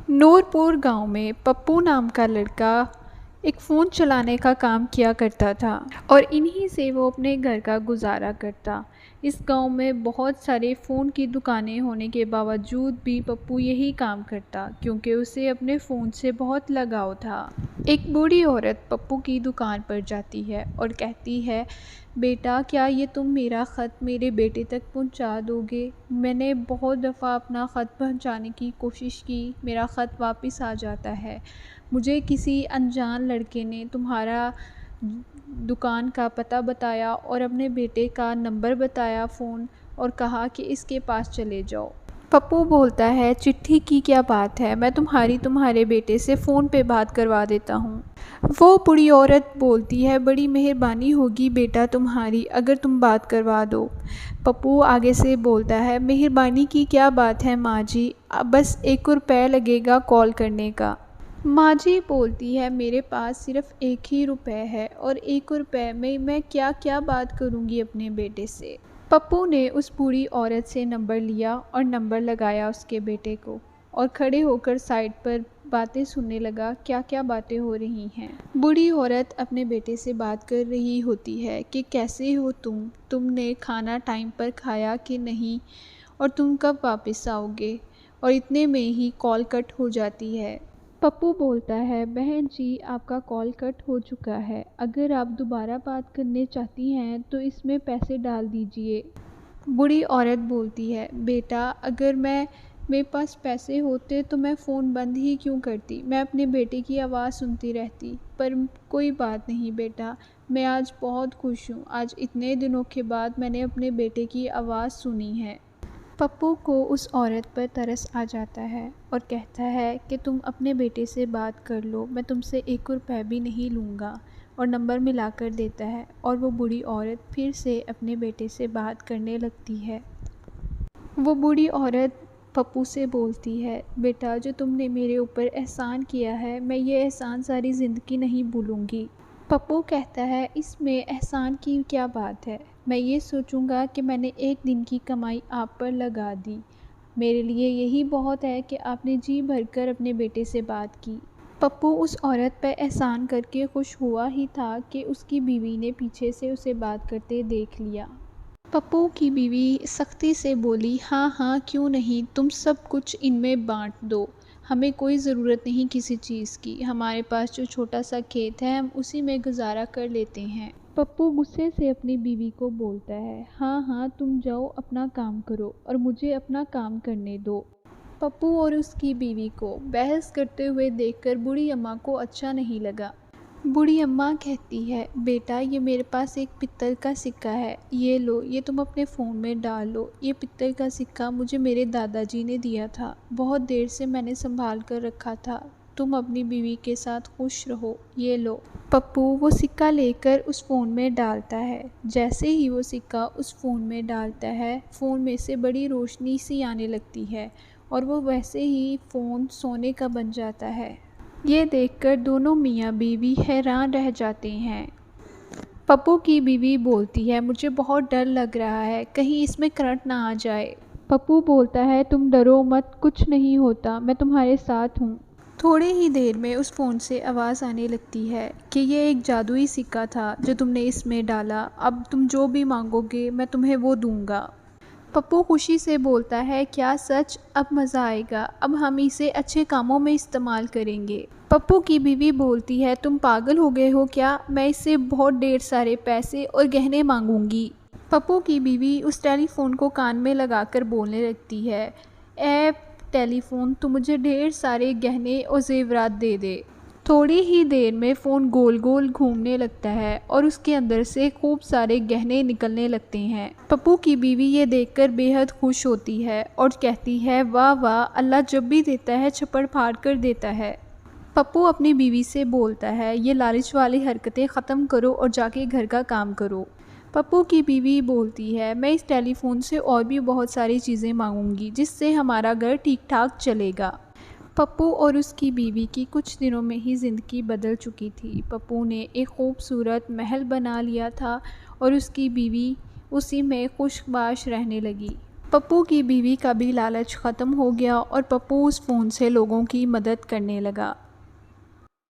نورپور گاؤں میں پپو نام کا لڑکا ایک فون چلانے کا کام کیا کرتا تھا اور انہی سے وہ اپنے گھر کا گزارا کرتا۔ اس گاؤں میں بہت سارے فون کی دکانیں ہونے کے باوجود بھی پپو یہی کام کرتا کیونکہ اسے اپنے فون سے بہت لگاؤ تھا۔ ایک بوڑھی عورت پپو کی دکان پر جاتی ہے اور کہتی ہے، بیٹا کیا یہ تم میرا خط میرے بیٹے تک پہنچا دو گے؟ میں نے بہت دفعہ اپنا خط پہنچانے کی کوشش کی، میرا خط واپس آ جاتا ہے۔ مجھے کسی انجان لڑکے نے تمہارا دکان کا پتہ بتایا اور اپنے بیٹے کا نمبر بتایا فون اور کہا کہ اس کے پاس چلے جاؤ۔ پپو بولتا ہے، چٹھی کی کیا بات ہے، میں تمہارے بیٹے سے فون پہ بات کروا دیتا ہوں۔ وہ بوڑھی عورت بولتی ہے، بڑی مہربانی ہوگی بیٹا تمہاری اگر تم بات کروا دو۔ پپو آگے سے بولتا ہے، مہربانی کی کیا بات ہے ماں جی، بس 1 روپے لگے گا کال کرنے کا۔ ماں جی بولتی ہے، میرے پاس صرف 1 ہی روپے ہے اور 1 روپے میں کیا بات کروں گی اپنے بیٹے سے۔ پپو نے اس بوڑھی عورت سے نمبر لیا اور نمبر لگایا اس کے بیٹے کو اور کھڑے ہو کر سائڈ پر باتیں سننے لگا، کیا باتیں ہو رہی ہیں۔ بوڑھی عورت اپنے بیٹے سے بات کر رہی ہوتی ہے کہ کیسے ہو تم نے کھانا ٹائم پر کھایا کہ نہیں اور تم کب واپس آؤ گے، اور اتنے میں ہی کال کٹ ہو جاتی ہے۔ پپو بولتا ہے، بہن جی آپ کا کال کٹ ہو چکا ہے، اگر آپ دوبارہ بات کرنے چاہتی ہیں تو اس میں پیسے ڈال دیجئے۔ بوڑھی عورت بولتی ہے، بیٹا اگر میرے پاس پیسے ہوتے تو میں فون بند ہی کیوں کرتی، میں اپنے بیٹے کی آواز سنتی رہتی، پر کوئی بات نہیں بیٹا، میں آج بہت خوش ہوں، آج اتنے دنوں کے بعد میں نے اپنے بیٹے کی آواز سنی ہے۔ پپو کو اس عورت پر ترس آ جاتا ہے اور کہتا ہے کہ تم اپنے بیٹے سے بات کر لو، میں تم سے 1 روپے بھی نہیں لوں گا، اور نمبر ملا کر دیتا ہے اور وہ بوڑھی عورت پھر سے اپنے بیٹے سے بات کرنے لگتی ہے۔ وہ بوڑھی عورت پپو سے بولتی ہے، بیٹا جو تم نے میرے اوپر احسان کیا ہے میں یہ احسان ساری زندگی نہیں بھولوں گی۔ پپو کہتا ہے، اس میں احسان کی کیا بات ہے، میں یہ سوچوں گا کہ میں نے 1 دن کی کمائی آپ پر لگا دی، میرے لیے یہی بہت ہے کہ آپ نے جی بھر کر اپنے بیٹے سے بات کی۔ پپو اس عورت پہ احسان کر کے خوش ہوا ہی تھا کہ اس کی بیوی نے پیچھے سے اسے بات کرتے دیکھ لیا۔ پپو کی بیوی سختی سے بولی، ہاں کیوں نہیں، تم سب کچھ ان میں بانٹ دو، ہمیں کوئی ضرورت نہیں کسی چیز کی، ہمارے پاس جو چھوٹا سا کھیت ہے ہم اسی میں گزارا کر لیتے ہیں۔ پپو غصے سے اپنی بیوی کو بولتا ہے، ہاں تم جاؤ اپنا کام کرو اور مجھے اپنا کام کرنے دو۔ پپو اور اس کی بیوی کو بحث کرتے ہوئے دیکھ کر بوڑھی اماں کو اچھا نہیں لگا۔ بوڑھی اماں کہتی ہے، بیٹا یہ میرے پاس ایک پتل کا سکہ ہے، یہ لو، یہ تم اپنے فون میں ڈال لو، یہ پتل کا سکہ مجھے میرے دادا جی نے دیا تھا، بہت دیر سے میں نے سنبھال کر رکھا تھا، تم اپنی بیوی کے ساتھ خوش رہو، یہ لو۔ پپو وہ سکہ لے کر اس فون میں ڈالتا ہے، جیسے ہی وہ سکہ اس فون میں ڈالتا ہے فون میں سے بڑی روشنی سی آنے لگتی ہے اور وہ ویسے ہی فون سونے کا بن جاتا ہے۔ یہ دیکھ کر دونوں میاں بیوی حیران رہ جاتے ہیں۔ پپو کی بیوی بولتی ہے، مجھے بہت ڈر لگ رہا ہے، کہیں اس میں کرنٹ نہ آ جائے۔ پپو بولتا ہے، تم ڈرو مت، کچھ نہیں ہوتا، میں تمہارے ساتھ ہوں۔ تھوڑے ہی دیر میں اس فون سے آواز آنے لگتی ہے کہ یہ ایک جادوئی سکہ تھا جو تم نے اس میں ڈالا، اب تم جو بھی مانگو گے میں تمہیں وہ دوں گا۔ پپو خوشی سے بولتا ہے، کیا سچ، اب مزہ آئے گا، اب ہم اسے اچھے کاموں میں استعمال کریں گے۔ پپو کی بیوی بولتی ہے، تم پاگل ہو گئے ہو کیا، میں اس سے بہت ڈھیر سارے پیسے اور گہنے مانگوں گی۔ پپو کی بیوی اس ٹیلی فون کو کان میں لگا کر بولنے لگتی ہے، اے ٹیلی فون تو مجھے ڈھیر سارے گہنے اور زیورات دے دے۔ تھوڑی ہی دیر میں فون گول گول گھومنے لگتا ہے اور اس کے اندر سے خوب سارے گہنے نکلنے لگتے ہیں۔ پپو کی بیوی یہ دیکھ کر بے حد خوش ہوتی ہے اور کہتی ہے، واہ واہ، اللہ جب بھی دیتا ہے چھپڑ پھاڑ کر دیتا ہے۔ پپو اپنی بیوی سے بولتا ہے، یہ لالچ والی حرکتیں ختم کرو اور جا کے گھر کا کام کرو۔ پپو کی بیوی بولتی ہے، میں اس ٹیلی فون سے اور بھی بہت ساری چیزیں مانگوں گی جس سے ہمارا گھر ٹھیک ٹھاک چلے گا۔ پپو اور اس کی بیوی کی کچھ دنوں میں ہی زندگی بدل چکی تھی۔ پپو نے ایک خوبصورت محل بنا لیا تھا اور اس کی بیوی اسی میں خوش باش رہنے لگی۔ پپو کی بیوی کا بھی لالچ ختم ہو گیا اور پپو اس فون سے لوگوں کی مدد کرنے لگا۔